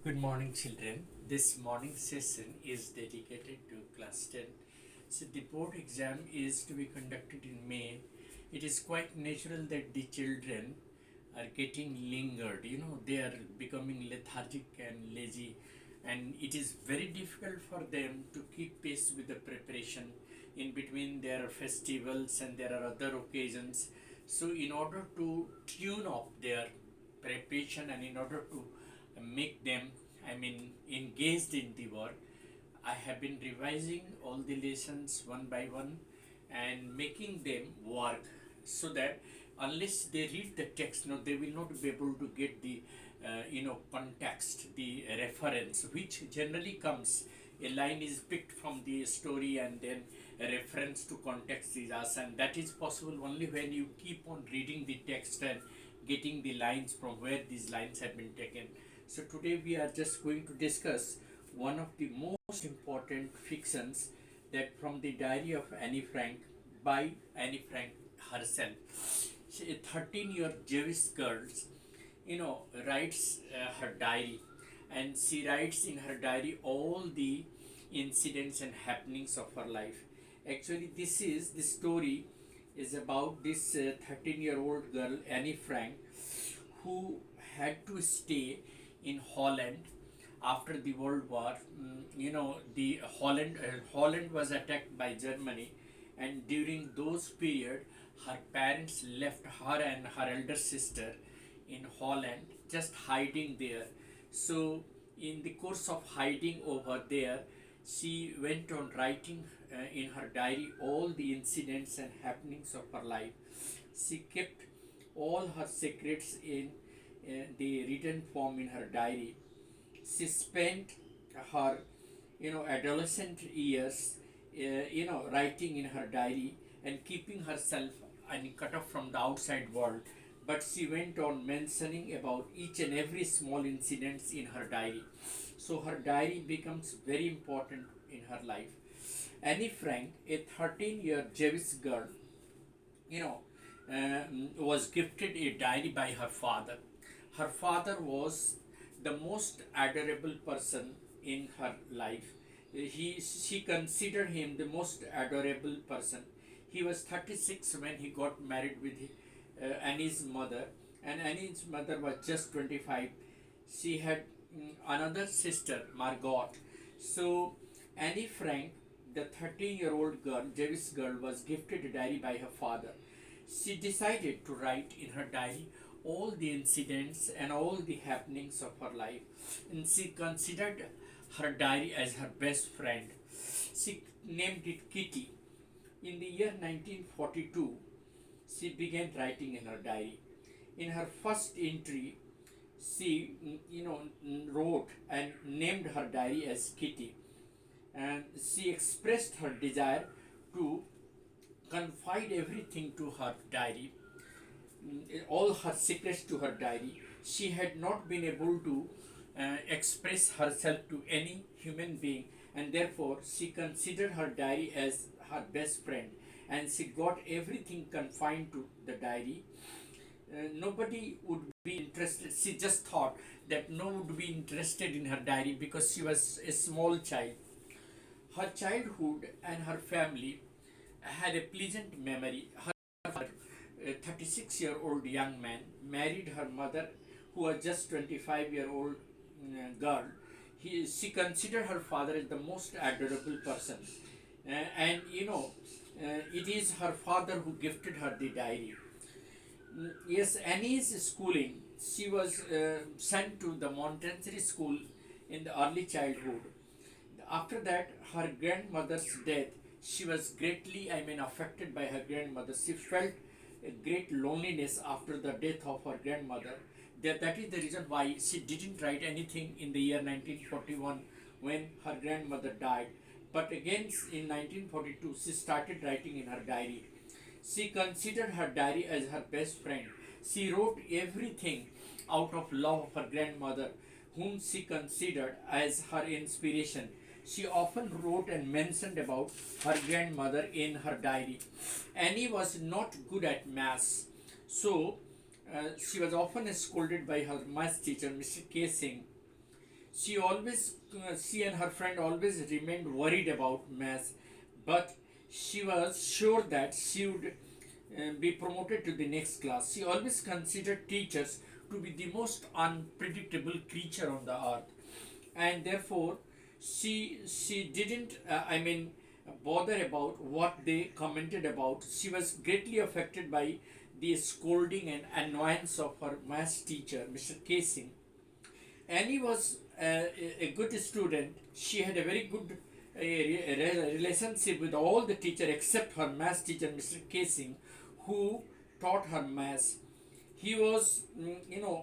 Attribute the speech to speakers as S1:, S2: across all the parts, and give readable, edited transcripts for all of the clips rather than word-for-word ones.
S1: Good morning, children. This morning session is dedicated to class 10. So, the board exam is to be conducted in May. It is quite natural that the children are getting lingered. They are becoming lethargic and lazy, and it is very difficult for them to keep pace with the preparation. In between, there are festivals and there are other occasions. So, in order to tune up their preparation and in order to make them, engaged in the work, I have been revising all the lessons one by one and making them work so that unless they read the text, no, they will not be able to get the context, the reference, which generally comes. A line is picked from the story and then a reference to context is asked, and that is possible only when you keep on reading the text and getting the lines from where these lines have been taken. So today we are just going to discuss one of the most important fictions, that from the diary of Anne Frank by Anne Frank herself. She, a 13-year Jewish girl, writes her diary, and she writes in her diary all the incidents and happenings of her life. Actually, the story is about this 13-year-old girl Annie Frank, who had to stay in Holland after the World War. The Holland was attacked by Germany, and during those period, her parents left her and her elder sister in Holland, just hiding there. So, in the course of hiding over there, she went on writing in her diary all the incidents and happenings of her life. She kept all her secrets in the written form in her diary. She spent her adolescent years writing in her diary and keeping herself cut off from the outside world, but she went on mentioning about each and every small incidents in her diary. So her diary becomes very important in her life. Annie Frank, a 13-year Jewish girl, you know was gifted a diary by her father. Her father was the most adorable person in her life. She considered him the most adorable person. He was 36 when he got married with Annie's mother, and Annie's mother was just 25. She had another sister, Margot. So Annie Frank, the 13-year-old girl, Jewish girl, was gifted a diary by her father. She decided to write in her diary all the incidents and all the happenings of her life, and she considered her diary as her best friend. She named it Kitty. In the year 1942, she began writing in her diary. In her first entry, she wrote and named her diary as Kitty, and she expressed her desire to confide everything to her diary, all her secrets to her diary. She had not been able to express herself to any human being, and therefore she considered her diary as her best friend, and she got everything confined to the diary. Nobody would be interested. She just thought that no one would be interested in her diary because she was a small child. Her childhood and her family had a pleasant memory. Her father, a 36-year-old young man, married her mother, who was just 25-year-old girl. She considered her father as the most adorable person. And it is her father who gifted her the diary. Yes, Annie's schooling, she was sent to the Montessori school in the early childhood. After that, her grandmother's death, she was greatly, affected by her grandmother. She felt a great loneliness after the death of her grandmother. That is the reason why she didn't write anything in the year 1941 when her grandmother died. But again, in 1942, she started writing in her diary. She considered her diary as her best friend. She wrote everything out of love of her grandmother, whom she considered as her inspiration. She often wrote and mentioned about her grandmother in her diary. Annie was not good at maths, so she was often scolded by her maths teacher, Mr. K. Singh. She and her friend always remained worried about maths, but she was sure that she would be promoted to the next class. She always considered teachers to be the most unpredictable creature on the earth, and therefore she didn't bother about what they commented about. She was greatly affected by the scolding and annoyance of her math teacher, Mr. Casing. Annie was a good student. She had a very good relationship with all the teacher except her math teacher, Mr. Casing, who taught her math. He was,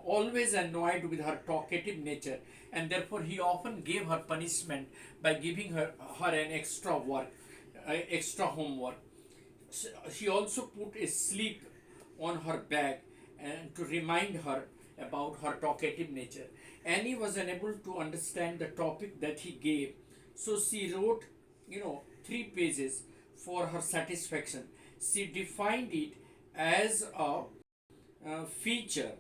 S1: always annoyed with her talkative nature, and therefore he often gave her punishment by giving her an extra work, extra homework. He also put a sleep on her bag and to remind her about her talkative nature. Annie was unable to understand the topic that he gave, so she wrote, 3 pages for her satisfaction. She defined it as a feature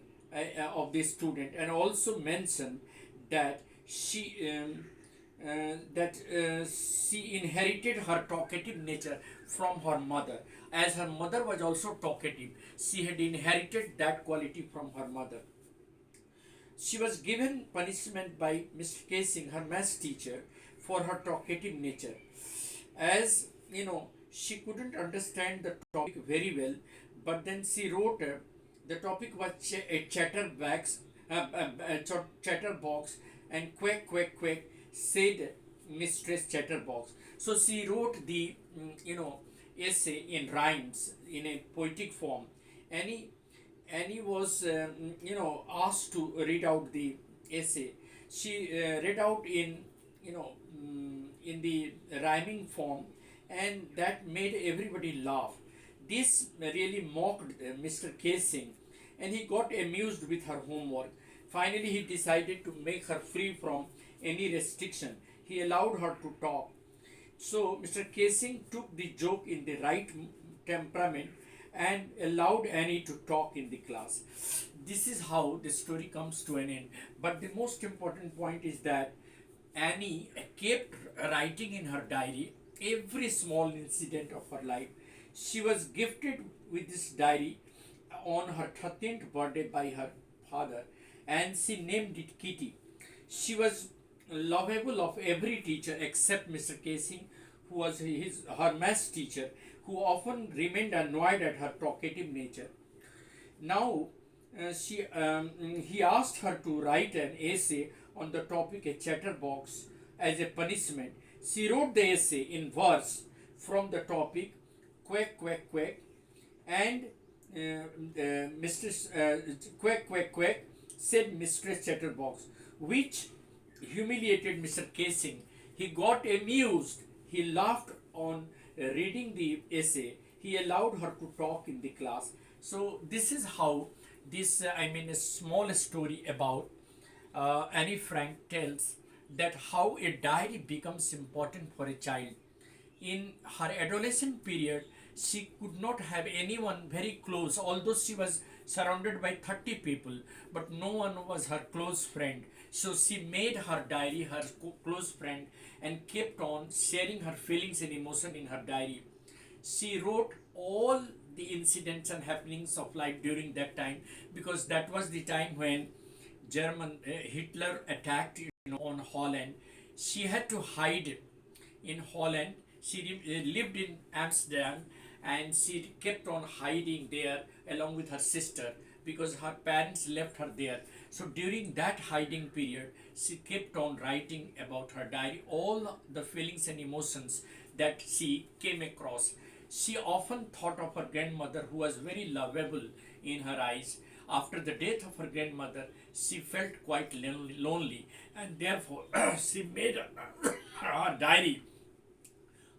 S1: of the student, and also mentioned that she inherited her talkative nature from her mother. As her mother was also talkative, she had inherited that quality from her mother. She was given punishment by Mr. Casing, her math teacher, for her talkative nature. As she couldn't understand the topic very well, but then she wrote the topic was a chatterbox, and quack quack quack said Mistress Chatterbox. So she wrote the essay in rhymes in a poetic form. Annie Annie was asked to read out the essay. She read out in in the rhyming form, and that made everybody laugh. This really mocked Mr. Casing, and he got amused with her homework. Finally, he decided to make her free from any restriction. He allowed her to talk. So Mr. Casing took the joke in the right temperament and allowed Annie to talk in the class. This is how the story comes to an end. But the most important point is that Annie kept writing in her diary every small incident of her life. She was gifted with this diary on her 13th birthday by her father, and she named it Kitty. She was lovable of every teacher except Mr. Casing, who was her maths teacher, who often remained annoyed at her talkative nature. Now, he asked her to write an essay on the topic a chatterbox as a punishment. She wrote the essay in verse from the topic quack quack quack, and Mistress quack quack quack said Mistress Chatterbox, which humiliated Mr. Casing. He got amused. He laughed on reading the essay. He allowed her to talk in the class. So this is how this a small story about Annie Frank tells that how a diary becomes important for a child. In her adolescent period, she could not have anyone very close, although she was surrounded by 30 people, but no one was her close friend. So she made her diary her close friend and kept on sharing her feelings and emotion in her diary. She wrote all the incidents and happenings of life during that time, because that was the time when Hitler attacked on Holland. She had to hide in Holland. She lived in Amsterdam, and she kept on hiding there along with her sister because her parents left her there. So during that hiding period, she kept on writing about her diary, all the feelings and emotions that she came across. She often thought of her grandmother, who was very lovable in her eyes. After the death of her grandmother, she felt quite lonely, and therefore she made her diary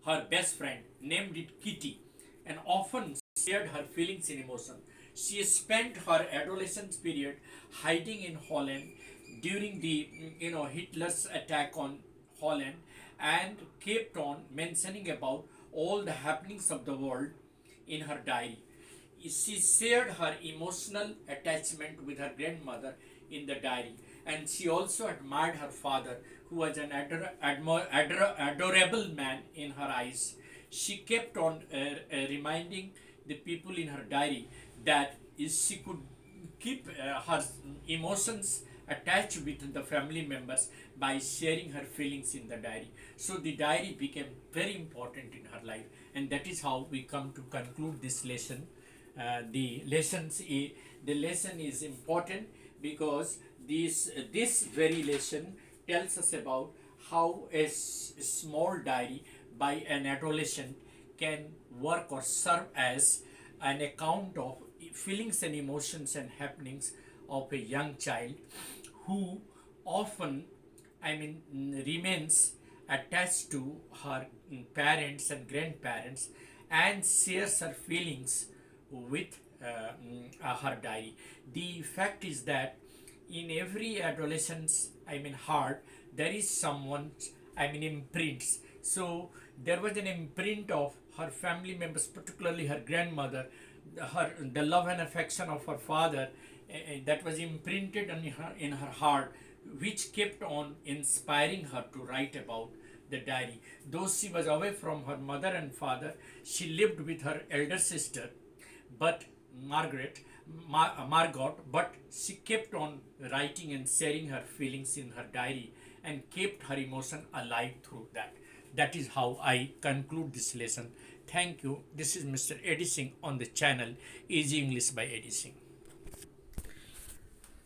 S1: her best friend, named it Kitty, and often shared her feelings and emotion. She spent her adolescence period hiding in Holland during the Hitler's attack on Holland, and kept on mentioning about all the happenings of the world in her diary. She shared her emotional attachment with her grandmother in the diary, and she also admired her father, who was an adorable man in her eyes. She kept on reminding the people in her diary that is she could keep her emotions attached with the family members by sharing her feelings in the diary. So the diary became very important in her life, and that is how we come to conclude this lesson. The lesson is important because this very lesson tells us about how a small diary by an adolescent can work or serve as an account of feelings and emotions and happenings of a young child who often, remains attached to her parents and grandparents and shares her feelings with her diary. The fact is that in every adolescent's, heart, there is someone's, imprints. So there was an imprint of her family members, particularly her grandmother, the love and affection of her father, that was imprinted in her heart, which kept on inspiring her to write about the diary. Though she was away from her mother and father, she lived with her elder sister, but Margot, but she kept on writing and sharing her feelings in her diary and kept her emotion alive through that. That is how I conclude this lesson. Thank you. This is Mr. Eddie Singh on the channel Easy English by Eddie Singh.